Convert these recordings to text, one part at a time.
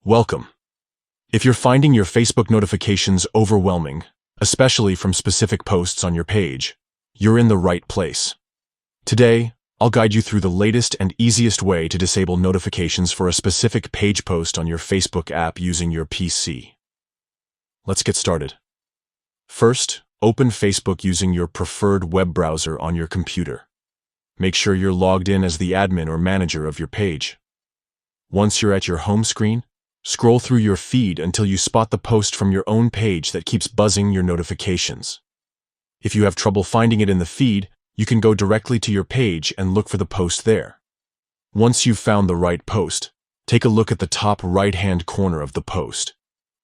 Welcome. If you're finding your Facebook notifications overwhelming, especially from specific posts on your page, you're in the right place. Today, I'll guide you through the latest and easiest way to disable notifications for a specific page post on your Facebook app using your PC. Let's get started. First, open Facebook using your preferred web browser on your computer. Make sure you're logged in as the admin or manager of your page. Once you're at your home screen, scroll through your feed until you spot the post from your own page that keeps buzzing your notifications. If you have trouble finding it in the feed, you can go directly to your page and look for the post there. Once you've found the right post, take a look at the top right-hand corner of the post.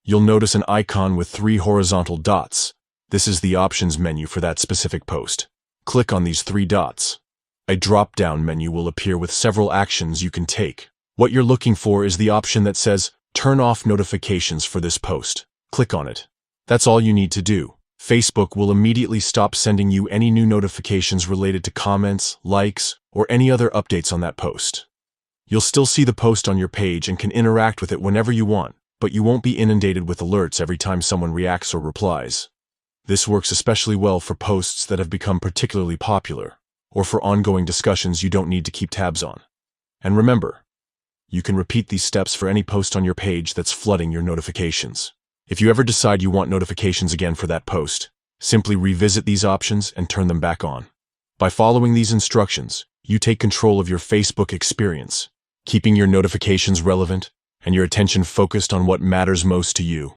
You'll notice an icon with 3 horizontal dots. This is the options menu for that specific post. Click on these 3 dots. A drop-down menu will appear with several actions you can take. What you're looking for is the option that says, "Turn off notifications for this post." Click on it. That's all you need to do. Facebook will immediately stop sending you any new notifications related to comments, likes, or any other updates on that post. You'll still see the post on your page and can interact with it whenever you want, but you won't be inundated with alerts every time someone reacts or replies. This works especially well for posts that have become particularly popular, or for ongoing discussions you don't need to keep tabs on. And remember, you can repeat these steps for any post on your page that's flooding your notifications. If you ever decide you want notifications again for that post, simply revisit these options and turn them back on. By following these instructions, you take control of your Facebook experience, keeping your notifications relevant and your attention focused on what matters most to you.